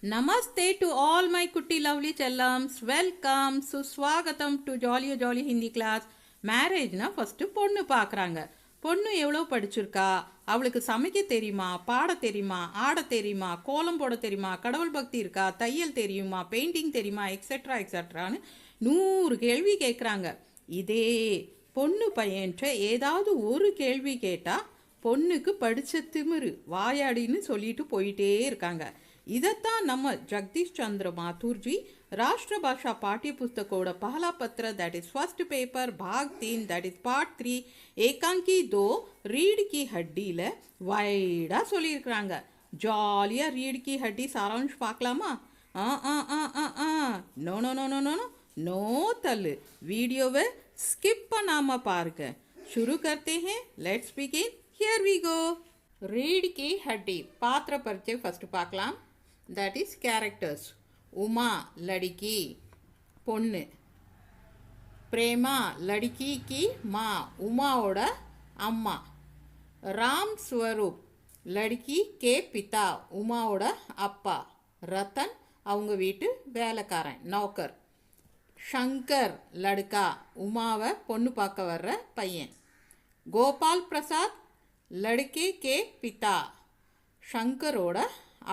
Namaste to all my kutti lovely chellams. Welcome. Suswagatam to Jolly Jolly Hindi class. மேரேஜ்னா first பொண்ணு பார்க்குறாங்க. பொண்ணு எவ்வளோ படிச்சிருக்கா, அவளுக்கு சமைக்க தெரியுமா, பாட தெரியுமா, ஆட தெரியுமா, கோலம் போட தெரியுமா, கடவுள் பக்தி இருக்கா, தையல் தெரியுமா, பெயிண்டிங் தெரியுமா, எக்ஸட்ரா எக்ஸட்ரான்னு 100 கேள்வி கேட்குறாங்க. இதே பொண்ணு பையன்ட்ட ஏதாவது ஒரு கேள்வி கேட்டால் பொண்ணுக்கு படித்த திமிரு வாயாடின்னு சொல்லிட்டு போயிட்டே இருக்காங்க. इदत्तान नम जगदीश चंद्र माथुर जी राष्ट्र भाषा पाठ्य पुस्तकोड पहला पत्र दैट इज फर्स्ट पेपर भाग 3 दैट इज पार्ट 3 एकांकी 2 रीड की हड्डी वाइडा சொல்லியிருக்காங்க. ஜாலியா ரீட் की हड्डी सारांश பார்க்கலாமா? No no no no no no தள்ளு, வீடியோவை ஸ்கிப் பண்ணாம பாருங்க. शुरू करते हैं. Let's begin. Here we go. रीड की हड्डी पात्र परिचय फर्स्ट பார்க்கலாம். that is characters. उमा लड़की பொண்ணு, प्रेमा लड़की की माँ उमाओட अम्मा, राम स्वरूप लड़की के पिता उमाओட அப்பா, ரத்தன் அவங்க வீட்டு வேலைக்காரன் நௌக்கர், शंकर लड़का उमाவை பொண்ணு பார்க்க வர்ற பையன், गोपाल प्रसाद लड़के के पिता शंकरोட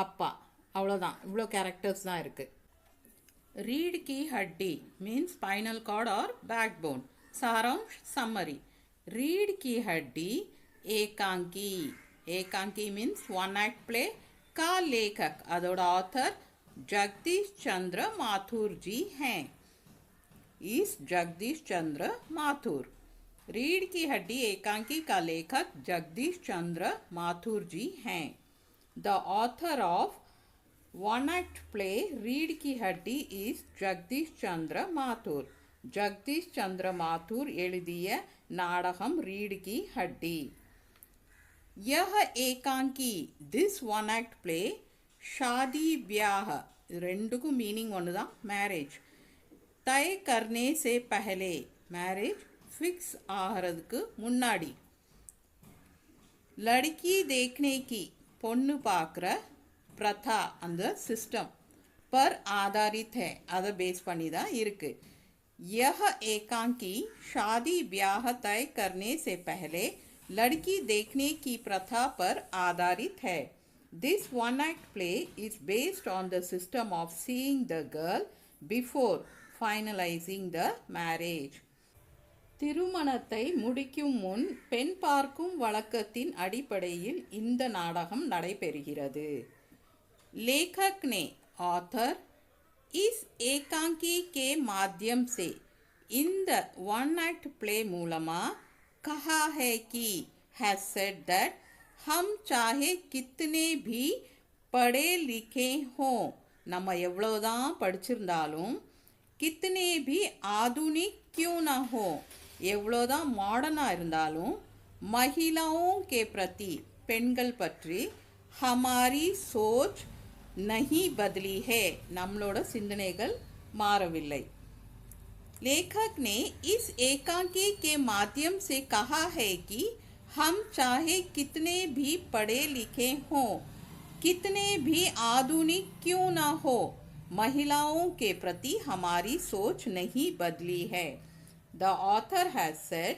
அப்பா. அவ்வளோதான், இவ்வளோ கேரக்டர்ஸ் தான் இருக்குது. रीड की हड्डी मीन्स स्पाइनल कॉर्ड और बैकबोन. सारांश समरी. रीड की हड्डी एकांकी. एकांकी मीन्स वन एक्ट प्ले का लेखक அதோட ऑथर जगदीश चंद्र माथुर जी हैं. इस जगदीश चंद्र माथुर. रीड की हड्डी एकांकी का लेखक जगदीश चंद्र माथुर जी हैं. The author of one act play read की हड्डी is जगदीश चंद्र माथुर. जगदीश चंद्र माथुर எழுதிய நாடகம் रीड की हड्डी. यह एकांकी this one act play शादी ब्याह ரெண்டுக்கும் மீனிங் ஒன்று தான், மேரேஜ். तय करने से पहले மேரேஜ் ஃபிக்ஸ் ஆகிறதுக்கு முன்னாடி. लड़की देखने की பொண்ணு பார்க்குற प्रथा அந்த சிஸ்டம் पर आधारित है, அதை பேஸ் பண்ணி தான் இருக்குது. यह एकांकी शादी ब्याह तय करने से पहले लड़की देखने की प्रथा पर आधारित है. This one act play is based on the system of seeing the girl before finalizing the marriage. திருமணத்தை முடிக்கும் முன் பெண் பார்க்கும் வழக்கத்தின் அடிப்படையில் இந்த நாடகம் நடைபெறுகிறது. लेखक ने ऑथर इस एकांकी के माध्यम से இந்த one act play மூலமா कहा है कि has said that हम चाहे कितने भी पढ़े लिखे हों, நம்ம எவ்வளவுதான் படிச்சிருந்தாலும் कितने भी आधुनिक क्यों ना हो, எவ்வளோதான் மாடர்னாக இருந்தாலும் महिलाओं के प्रति பெண்கள் பற்றி हमारी सोच नहीं बदली है, நம்மளோட சிந்தனைகள் மாறவில்லை. लेखक ने इस एकांकी के माध्यम से कहा है कि हम चाहे कितने भी पढ़े लिखे हों, कितने भी आधुनिक क्यों ना हो, महिलाओं के प्रति हमारी सोच नहीं बदली है. The author has said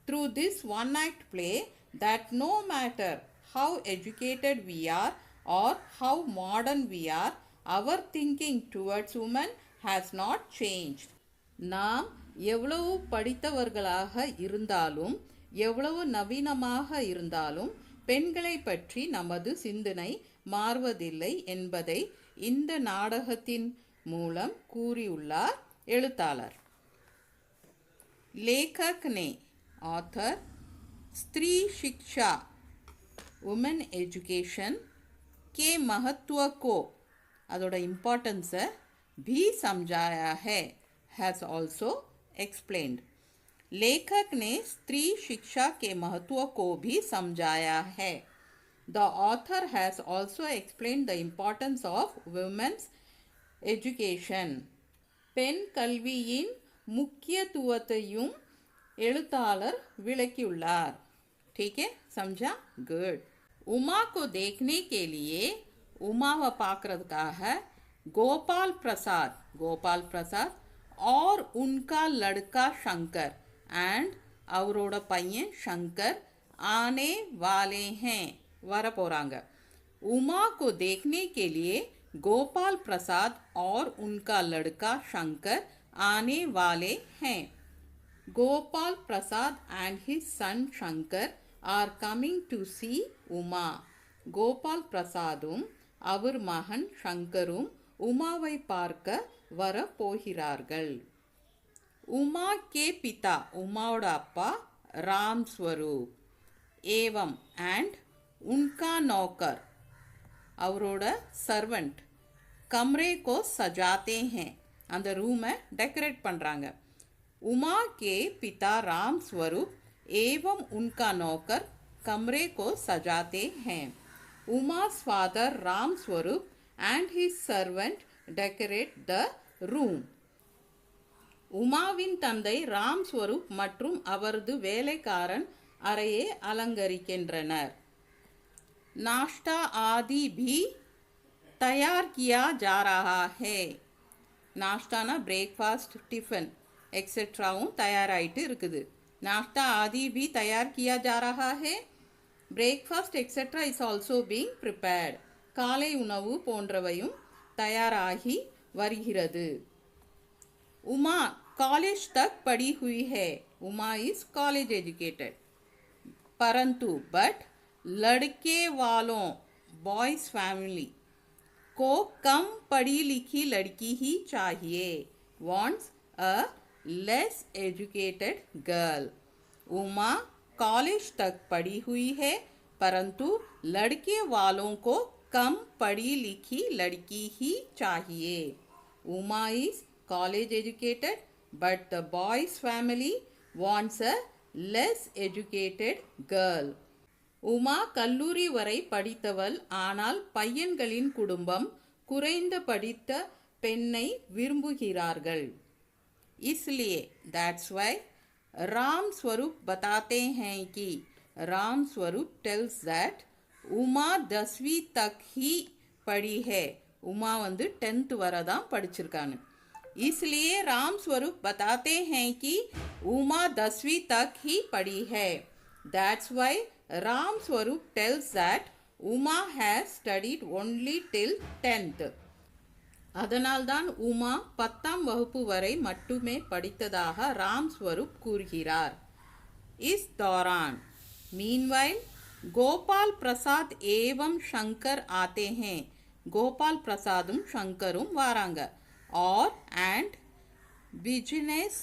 through this one act play that no matter how educated we are or how modern we are, our thinking towards women has not changed. நாம் எவ்வளவு படித்தவர்களாக இருந்தாலும் எவ்வளவு நவீனமாக இருந்தாலும் பெண்களை பற்றி நமது சிந்தனை மாறுவதில்லை என்பதை இந்த நாடகத்தின் மூலம் கூறியுள்ளார் எழுத்தாளர். लेखक ने ऑथर स्त्री शिक्षा वुमेन एजुकेशन के महत्व को அதோட இம்பார்ட்டன்ஸை भी समझाया है, has also explained. लेखक ने स्त्री शिक्षा के महत्व को भी समझाया है. The author has also explained the importance of women's education. பெண் கல்வியின் முக்கியத்துவத்தையும் எழுத்தாளர் விளக்கியுள்ளார். ठीक है, समझा? गुड. उमा को देखने के लिए उमाவை பார்க்கறதுக்காக गोपाल प्रसाद और उनका लड़का शंकर एंड அவரோட பையன் शंकर आने वाले हैं வர போறாங்க. उमा को देखने के लिए गोपाल प्रसाद और उनका लड़का शंकर आने वाले हैं. Gopal Prasad and his son Shankar are coming to see Uma. Gopal பிரசாதும் அவர் மகன் ஷங்கரும் உமாவை பார்க்க வர போகிறார்கள். உமா கே பிதா உமாவோட அப்பா ராம் ஸ்வரூப் ஏவம் அண்ட் உன்கா நௌக்கர் அவரோட சர்வெண்ட் கம்ரே கோ சஜாத்தே ஹேன் அந்த ரூமை டெக்கரேட் பண்ணுறாங்க. उमा के पिता राम स्वरूप एवं उनका नौकर कमरे को सजाते हैं. Uma's father Ram Swarup and his servant decorate the room. உமாவின் தந்தை ராம் ஸ்வரூப் மற்றும் அவரது வேலைக்காரன் அறையை அலங்கரிக்கின்றனர். नाश्ता आदि भी तैयार किया जा रहा है. नाश्ताना ब्रेकफास्ट टिफिन एक्सेट्राவும் தயாராயிட்டு இருக்குது. नाश्ता आदि भी तैयार किया जा रहा है. Breakfast etcetera is also being prepared. காலை உணவு போன்றவையும் தயாராகி வருகிறது. उमा कॉलेज तक पढ़ी हुई है. Uma is college educated. परंतु बट लड़के वालों बॉयज फैमिली को कम पढ़ी लिखी लड़की ही चाहिए. wants a less educated girl. Uma college तक पढ़ी हुई है परंतु लड़के वालों को कम पढ़ी लिखी लड़की ही चाहिए. Uma is college educated but the boy's family wants a less educated girl. Uma கல்லூரி வரை படித்தவள், ஆனால் பையன்களின் குடும்பம் குறைந்த படித்த பெண்ணை விரும்புகிறார்கள். इसलिए दैट्स वाई राम स्वरूप बताते हैं कि राम स्वरूप टेल्स दैट उमा 10वीं तक ही पढ़ी है. उमा வந்து 10th வரை தான் படிச்சிருக்காங்க. इसलिए राम स्वरूप बताते हैं कि उमा 10वीं तक ही पढ़ी है. That's why Ram Swaroop tells that Uma has studied only till 10th. அதனால்தான் உமா 10ஆம் வகுப்பு வரை மட்டுமே படித்ததாக ராம் ஸ்வரூப் கூறுகிறார். इस दौरान मीनवाइल गोपाल प्रसाद एवं शंकर आते हैं. गोपाल प्रसादुम शंकरुम वारांगा. और एंड बिजनेस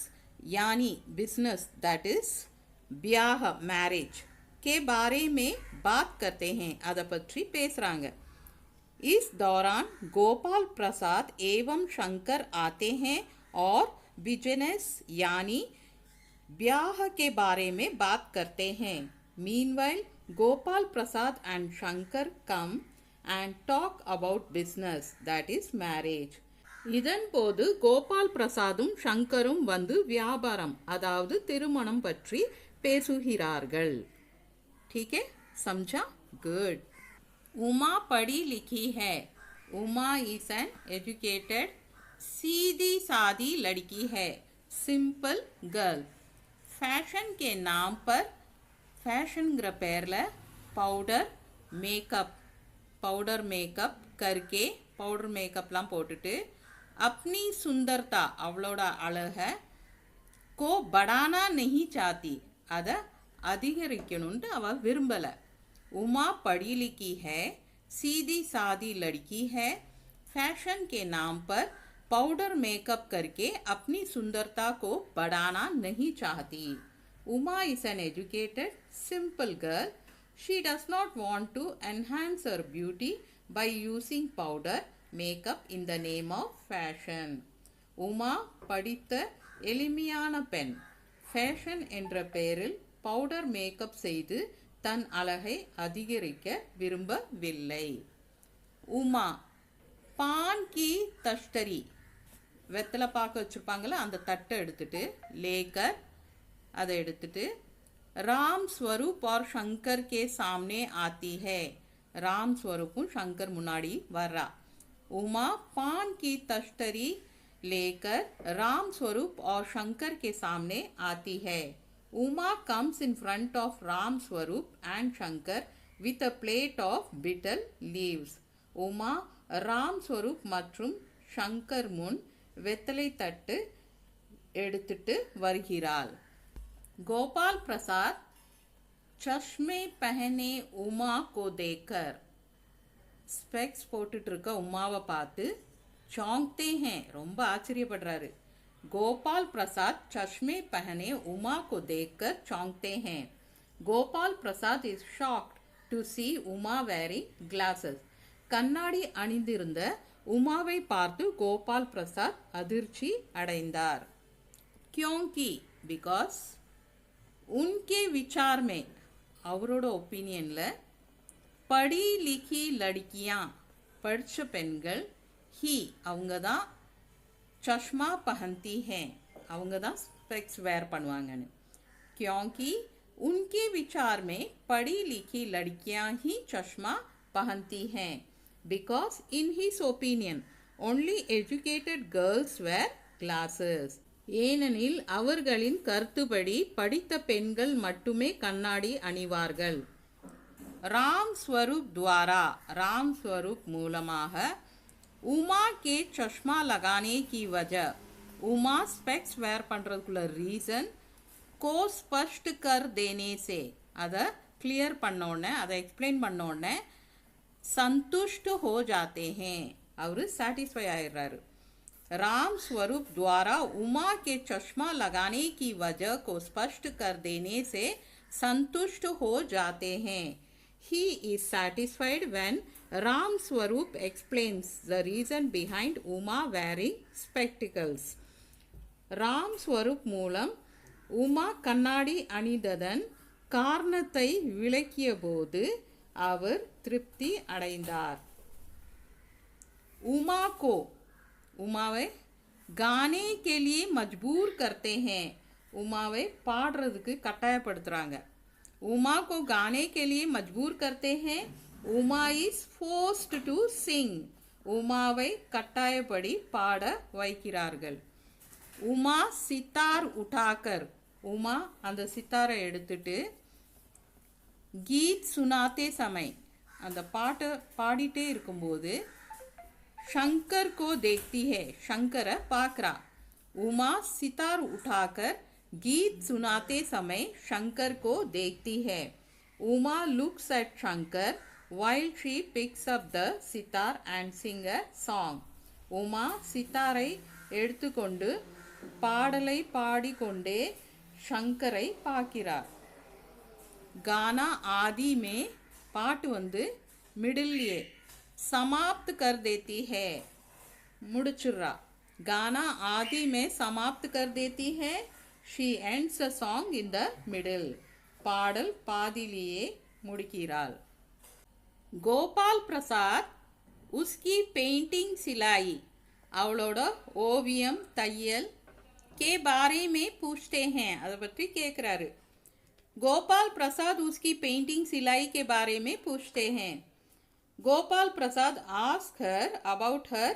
यानी बिजनेस दैट इज ब्याह मैरिज के बारे में बात करते हैं. அதை பற்றி பேசுறாங்க. इस दौरान गोपाल प्रसाद एवं शंकर आते हैं और बिजनेस यानी ब्याह के बारे में बात करते हैं. Meanwhile Gopal Prasad and Shankar come and talk about business that is marriage. இதன் போது கோபால் பிரசாதும் சங்கரும் வந்து வியாபாரம் அதாவது திருமணம் பற்றி பேசுகிறார்கள். ठीक है, समझा? गुड. उमा पढ़ी लिखी है. उमा इज एन एजुकेटेड सीधी सादी लड़की है. Simple girl. फैशन के नाम पर फैशनங்கிற பேரில் பவுடர் மேக்கப் करके பவுடர் மேக்கப்லாம் போட்டுட்டு अपनी सुंदरता அவளோட அழக को बढ़ाना नहीं चाहती அதை அதிகரிக்கணும்னு அவள் விரும்பலை. उमा पढ़ी लिखी है, सीधी सादी लड़की है, फैशन के नाम पर पाउडर मेकअप करके अपनी सुंदरता को बढ़ाना नहीं चाहती. Uma is an educated, simple girl. She does not want to enhance her beauty by using powder makeup in the name of fashion. Uma படித்த எளிமையான பெண். ஃபேஷன் என்ற பெயரில் பவுடர் மேக்கப் செய்து தன் அழகை அதிகரிக்க விரும்பவில்லை. உமா பான் கி தஷ்டரி வெத்தலை பாக்க வச்சுருப்பாங்களே அந்த தட்டை எடுத்துட்டு லேக்கர் அதை எடுத்துட்டு राम स्वरूप और शंकर के सामने आती है. राम स्वरूपुம் शंकर मुन्नाडी वर्रा. उमा पान की तश्तरी लेकर राम स्वरूप और शंकर के सामने आती है. Uma comes in front of Ram Swaroop and Shankar with a plate of betel leaves. Uma Ram Swarup மற்றும் ஷங்கர் முன் வெத்தலை தட்டு எடுத்துட்டு வருகிறாள். கோபால் பிரசாத் चश्मे पहने उमा को देखकर ஸ்பெக்ஸ் போட்டுட்டு இருக்க உமாவை பார்த்து चौंकते हैं ரொம்ப ஆச்சரியப்படுறாரு. கோபால் பிரசாத் चश्मे पहने उमा को देखकर चौंकते हैं. गोपाल प्रसाद is shocked to see Uma wearing glasses. கண்ணாடி அணிந்திருந்த உமாவை பார்த்து கோபால் பிரசாத் அதிர்ச்சி அடைந்தார். क्योंकि because उनके विचार में அவரோட ஒப்பீனியன்ல படி லிखी लड़कियां படிச்ச பெண்கள் ही அவங்க தான் चश्मा पहनती हैं அவங்க தான் ஸ்பெக்ஸ் வேர் பண்ணுவாங்கன்னு. क्योंकि उनके विचार में पढ़ी लिखी लड़कियां ही चश्मा पहनती हैं. Because in his opinion only educated girls wear glasses. ஏனெனில் அவர்களின் கருத்துப்படி படித்த பெண்கள் மட்டுமே கண்ணாடி அணிவார்கள். ராம் ஸ்வரூப் द्वारा ராம் ஸ்வரூப் மூலமாக உமா के चश्मा लगाने की वजह உமா ஸ்பெக்ஸ் வேர் பண்ணுறதுக்குள்ள ரீசன் को स्पष्ट कर देने से அதை क्लियर பண்ணோடனே அதை எக்ஸ்பிளைன் பண்ணோடனே संतुष्ट हो जाते हैं அவர் சாட்டிஸ்ஃபை ஆயிடுறாரு. राम स्वरूप द्वारा उमा के चश्मा लगाने की वजह को स्पष्ट कर देने से संतुष्ट हो जाते हैं. He is satisfied when Ram Swarup explains the reason behind Uma wearing spectacles. Ram Swarup மூலம் உமா கண்ணாடி அணிந்ததன் காரணத்தை விளக்கிய போது அவர் திருப்தி அடைந்தார். उमा को உமாவை गाने के लिए मजबूर करते हैं உமாவை பாடுறதுக்கு கட்டாயப்படுத்துறாங்க. उमा को गाने के लिए मजबूर करते हैं. Uma is forced to sing உமாவை கட்டாயப்படி பாட வைக்கிறார்கள். உமா சித்தார் உठाकर உமா அந்த சித்தாரை எடுத்துட்டு கீத் சுனாத்தே சமய் அந்த பாட்டை பாடிட்டே இருக்கும்போது शंकर को देखती है शंकर पाकरा. उमा सितार उठाकर गीत सुनाते समय शंकर को देखती है. Uma looks at Shankar while she picks up the sitar and sing a song. Uma சித்தாரை எடுத்துக்கொண்டு பாடலை பாடிக்கொண்டே ஷங்கரை பார்க்கிறார். गाना आदि में பாட்டு வந்து மிடில்லியே समाप्त कर देती है मुड़चुर्रा. गाना आदि में समाप्त कर देती है. She ends a song in the middle. பாடல் பாதியிலேயே முடிக்கிறாள். गोपाल प्रसाद उसकी पेंटिंग सिलाई அவளோட ஓவியம் தையல் के बारे में पूछते हैं அதை பற்றி கேட்குறாரு. गोपाल प्रसाद उसकी पेंटिंग सिलाई के बारे में पूछते हैं. गोपाल प्रसाद asked her about her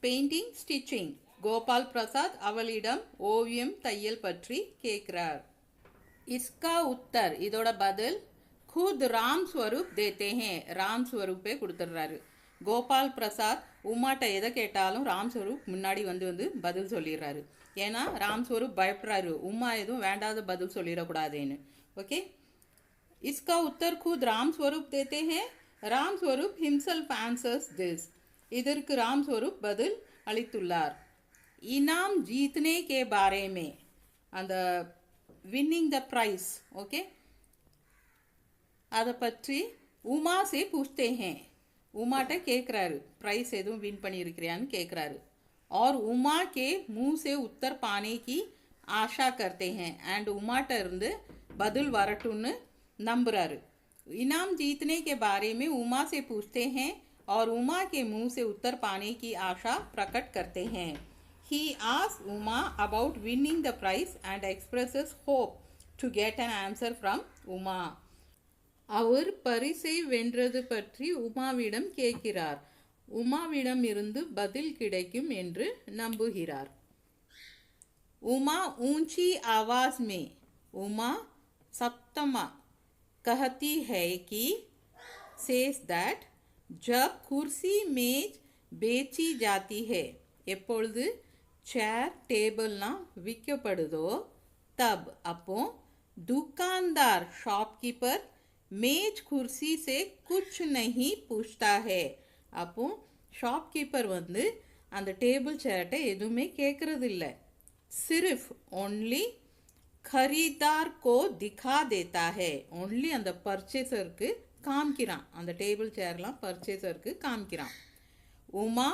painting stitching. Gopal Prasad அவளிடம் ஓவியம் தையல் பற்றி கேட்கிறார். इसका उत्तर இதோட பதில் खुद राम स्वरूप देते हैं राम स्वरूपே கொடுத்துடுறாரு. கோபால் பிரசாத் உமாட்ட எதை கேட்டாலும் ராம் ஸ்வரூப் முன்னாடி வந்து பதில் சொல்லிடுறாரு. ஏன்னா ராம் ஸ்வரூப் பயப்படுறாரு உமா எதுவும் வேண்டாத பதில் சொல்லிடக்கூடாதுன்னு. ஓகே, इसका उत्तर खुद राम स्वरूप देते हैं. Ram Swaroop himself answers this. இதற்கு ராம் ஸ்வரூப் பதில் அளித்துள்ளார். इनाम जीतने के बारे में அந்த विनिंग द प्राइस ओके அதை பற்றி உமா से पूछते हैं உமாட்ட கேட்குறாரு ப்ரைஸ் எதுவும் வின் பண்ணியிருக்கிறியான்னு கேட்குறாரு. और उमा के मुंह से उत्तर पाने की आशा करते हैं एंड உமாட்ட இருந்து பதில் வரட்டும்னு நம்புறாரு. इनाम जीतने के बारे में उमा से पूछते हैं और उमा के मुंह से उत्तर पाने की आशा प्रकट करते हैं. He asks Uma about winning the prize and expresses hope to get an answer from Uma. அவர் பரிசை வென்றது பற்றி உமாவிடம் கேட்கிறார். உமாவிடம் இருந்து பதில் கிடைக்கும் என்று நம்புகிறார். उमा ऊंची आवाज में, उमा सप्तमा कहती है कि says that जब कुर्सी मेज बेची जाती है, எப்பொழுது சேர் டேபிள்லாம் விற்கப்படுதோ, தப் அப்போ दुकानदार शॉपकीपर मेज कुर्सी से कुछ नहीं पूछता है. அப்போ ஷாப்கீப்பர் வந்து அந்த டேபிள் சேர்ட்டை எதுவுமே கேட்கறது இல்லை. सिर्फ ओनली खरीदार को दिखा देता है. ओनली அந்த பர்ச்சேசருக்கு காமிக்கிறான். அந்த டேபிள் சேர்லாம் பர்ச்சேசருக்கு காமிக்கிறான். उमा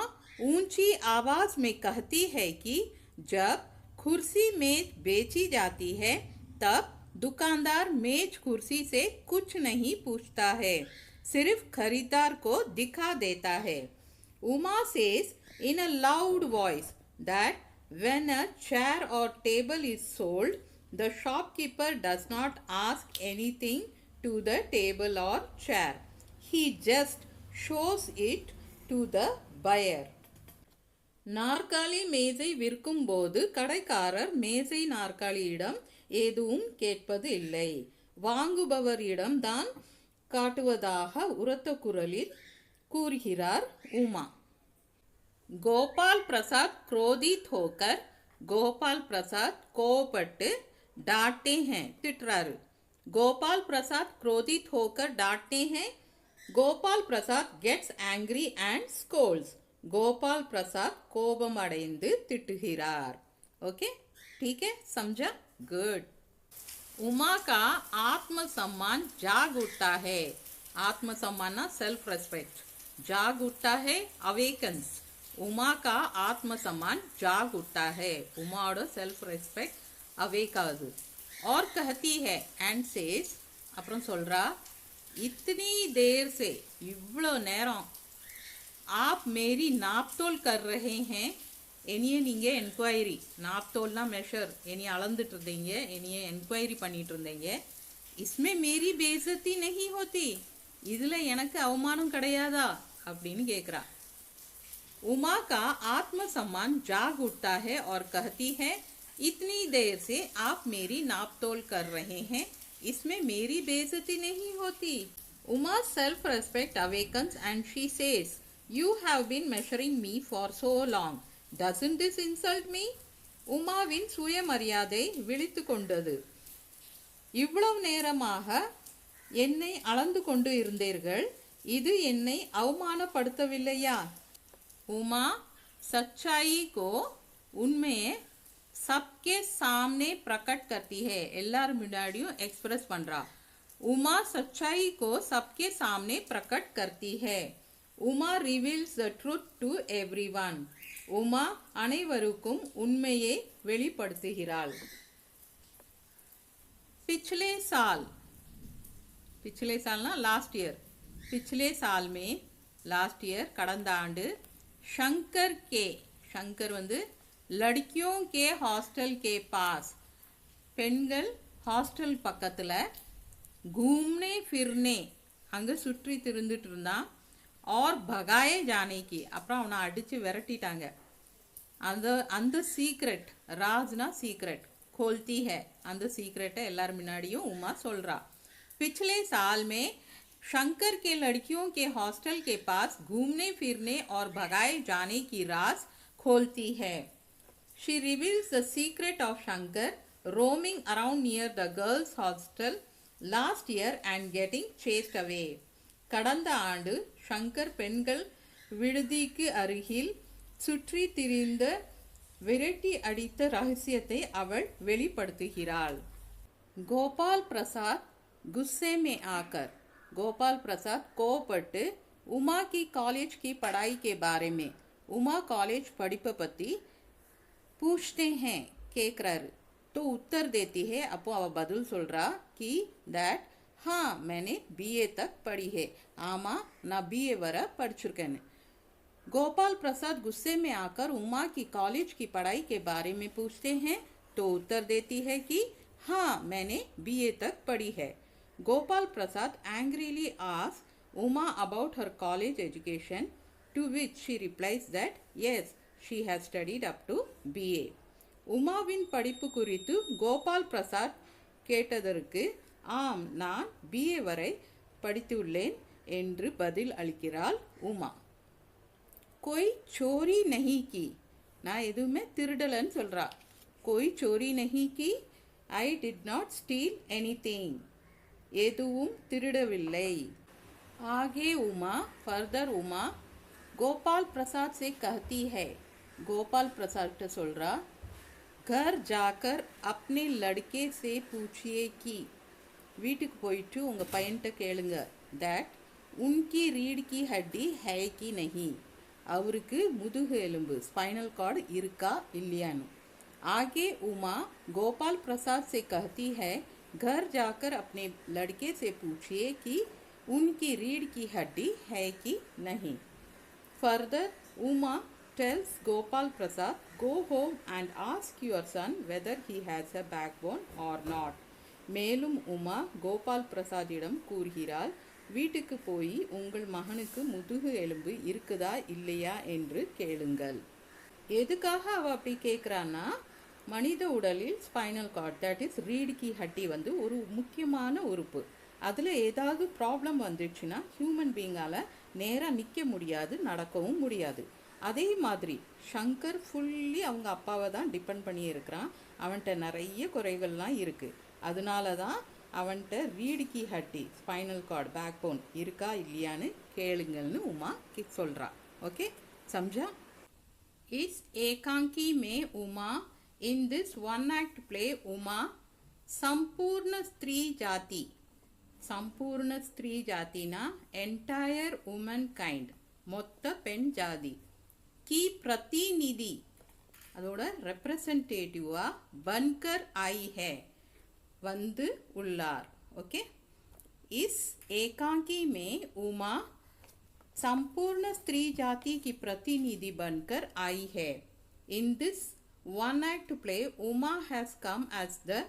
ऊंची आवाज में कहती है कि जब कुर्सी मेज बेची जाती है तब दुकानदार मेज कुर्सी से कुछ नहीं पूछता है, सिर्फ खरीदार को दिखा देता है. Uma says in a loud voice that when a chair or table is sold, the shopkeeper does not ask anything to the table or chair. He just shows it to the buyer. நாற்காலி மேஜை விற்கும் போது கடைக்காரர் மேஜை நாற்காலியிடம் எதுவும் கேட்பது இல்லை, வாங்குபவரிடம் தான் காட்டுவதாக உரத்த குரலில் கூறுகிறார் உமா. गोपाल प्रसाद क्रोधित होकर, गोपाल प्रसाद कोपट्टु डांटते हैं, तिटरारु. गोपाल प्रसाद क्रोधित होकर डांटते हैं. Gopal Prasad gets angry and scolds. Gopal Prasad कोपम अடைந்து திட்டுகிறார். ओके, ठीक है, समझा? गुड. उमा का आत्मसम्मान जाग उठता है. आत्मसम्मान ना सेल्फ रेस्पेक्ट. जाग उठता है, अवेकन्स. उमा का आत्मसम्मान जाग उठता है. उमाओட सेल्फ रेस्पेक्ट अवेक आகுது. और कहती है and says, அப்புறம் சொல்றா, इतनी देर से, இவ்வளோ நேரம், आप मेरी नापतोल कर रहे हैं, என்னைய நீங்கள் என்கொயரி, நாப்தோல்னா மெஷர், என்னைய அளந்துட்டு இருந்தீங்க, என்னைய என்கொயரி பண்ணிட்டு இருந்தீங்க. इसमें मेरी बेइज्जती नहीं होती, இதில் எனக்கு அவமானம் கிடையாதா அப்படின்னு கேட்குறா. उमा का आत्मसम्मान जाग उठता है और कहती है, इतनी देर से आप मेरी नापतोल कर रहे हैं, इसमें मेरी बेइज्जती नहीं होती. Uma self respect awakens and she says, you have been measuring me for so long, doesn't this insult me? உமாவின் சுயமரியாதை விழித்து கொண்டது. இவ்வளவு நேரமாக என்னை அளந்து கொண்டு இருந்தீர்கள், இது என்னை அவமானப்படுத்தவில்லையா? उमा सच्चाई को, उन्में सबके सामने प्रकट करती है, எல்லாரும் முன்னாடியும் எக்ஸ்பிரஸ் பண்றா. उमा सच्चाई को सबके सामने प्रकट करती है. Uma reveals the truth to everyone. Uma அனைவருக்கும் உண்மையை வெளிப்படுத்துகிறாள். पिछले साल, पिछले साल ना लास्ट ईयर, पिछले साल में, लास्ट ईयर கடந்த ஆண்டு, शंकर के, शंकर வந்து लड़कियों के हॉस्टल के पास, பெண்கள் ஹாஸ்டல் பக்கத்தில், घूमने फिरने அங்கே சுற்றி திரிந்துட்டு இருந்தான். और भगाए जाने की, அப்புறம் அவனை அடித்து விரட்டிட்டாங்க. அந்த அந்த சீக்ரெட், ராஜ்னா சீக்ரெட், खोलती है, அந்த சீக்ரெட்டை எல்லாரும் முன்னாடியும் உமா சொல்கிறா. पिछले साल में शंकर के लड़कियों के हॉस्टल के पास घूमने फिरने और भगाए जाने की राज खोलती है. She reveals the secret of Shankar roaming around near the girls' hostel last year and getting chased away. கடந்த ஆண்டு ஷங்கர் பெண்கள் விடுதிக்கு அருகில் சுற்றி திரிந்த விரட்டி அடித்த ரகசியத்தை அவள் வெளிப்படுத்துகிறாள். கோபால் பிரசாத் गुस्से में आकर, गोपाल प्रसाद कोपट्टु उमा की कॉलेज की पढ़ाई के बारे में, उमा कॉलेज படிப்பை பற்றி पूछते हैं, கேட்குறாரு. तो उत्तर देती है, அப்போ அவள் பதில் சொல்கிறா कि दैट हाँ मैंने BA तक पढ़ी है, ஆமாம் நான் BA வரை படிச்சிருக்கேன்னு. गोपाल प्रसाद गुस्से में आकर उमा की कॉलेज की पढ़ाई के बारे में पूछते हैं, तो उत्तर देती है कि हाँ, मैंने बीए तक पढ़ी है. Gopal Prasad angrily asks Uma about her college education, to which she replies that yes, she has studied up to BA. உமாவின் படிப்பு குறித்து கோபால் பிரசாத் கேட்டதற்கு ஆம், நான் பிஏ வரை படித்துள்ளேன் என்று பதில் அளிக்கிறாள் உமா. कोई चोरी नहीं की, நான் எதுவுமே திருடலன்னு சொல்றா. कोई चोरी नहीं की, I did not steal anything, எதுவும் திருடவில்லை. आगे उमा, फर्दर उमा गोपाल प्रसाद से कहती है, गोपाल प्रसाद சொல்றா, घर जाकर अपने लड़के से पूछिए कि, வீட்டுக்கு போயிட்டு உங்க பையன்கிட்ட கேளுங்க, that उनकी रीढ़ की हड्डी है कि नहीं, அவருக்கு முதுகு எலும்பு ஸ்பைனல் கார்டு இருக்கா இல்லையான்னு. आगे उमा गोपाल प्रसाद से कहती है, घर जाकर अपने लड़के से पूछिए कि उनकी रीढ़ की हड्डी है कि नहीं. Further, Uma tells Gopal Prasad, go home and ask your son whether he has a backbone or not. மேலும் உமா கோபால் பிரசாதிடம் கூறுகிறாள், வீட்டுக்கு போய் உங்கள் மகனுக்கு முதுகு எலும்பு இருக்குதா இல்லையா என்று கேளுங்கள். எதுக்காக அவ அப்படி கேட்குறான்னா, மனித உடலில் spinal cord, that is read கி ஹட்டி ஒரு முக்கியமான உறுப்பு. அதில் ஏதாவது ப்ராப்ளம் வந்துடுச்சுன்னா ஹியூமன் பீயிங்கால் நேராக நிற்க முடியாது, நடக்கவும் முடியாது. அதே மாதிரி ஷங்கர் ஃபுல்லி அவங்க அப்பாவை தான் டிபெண்ட் பண்ணி இருக்கிறான். அவன்கிட்ட நிறைய குறைகள்லாம் இருக்குது. அதனால தான் அவன்கிட்ட ரீடு கி ஹட்டி ஸ்பைனல் கார்டு பேக் போன் இருக்கா இல்லையான்னு கேளுங்கள்னு உமா சொல்கிறா. ஓகே, சம்ஜா? इस एकांकी में Uma, in this one act play Uma संपूर्ण स्त्री जाति, संपूर्ण स्त्री जातिना एंटायर वुमन काइंड, மொத்த பெண் ஜாதி, की प्रतिनिधि அதோட ரெப்ரசன்டேட்டிவா बनकर आई है, வந்து உள்ளார். ஓகே, इस एकांकी में उमा संपूर्ण स्त्री जाति की प्रतिनिधि बनकर आई है. In this one act play, Uma has come as the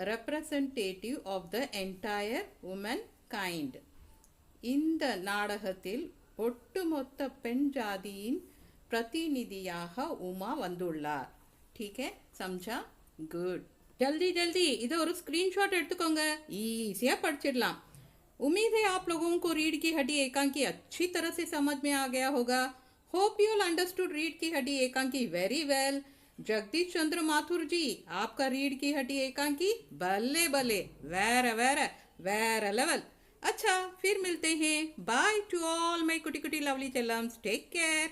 representative of the entire womankind. இந்த நாடகத்தில் ஒட்டுமொத்த பெண் ஜாதியின் பிரதிநிதியாக உமா வந்துள்ளார். ठीक है, समझा? गुड. जल्दी जल्दी इधर ஒரு स्क्रीनशॉट எடுத்துக்கோங்க, ஈஸியா படிச்சிடலாம். उम्मीद है आप लोगों को रीढ़ की हड्डी एकांकी अच्छी तरह से समझ में आ गया होगा. होप यू अंडरस्टूड रीढ़ की हड्डी एकांकी वेरी वेल. जगदीश चंद्र माथुर जी, आपका रीढ़ की हड्डी एकांकी बल्ले बल्ले, वेर वेर वेर लेवल. अच्छा, फिर मिलते हैं. बाय टू ऑल माय कुटी कुटी लवली चलम्स. Take care.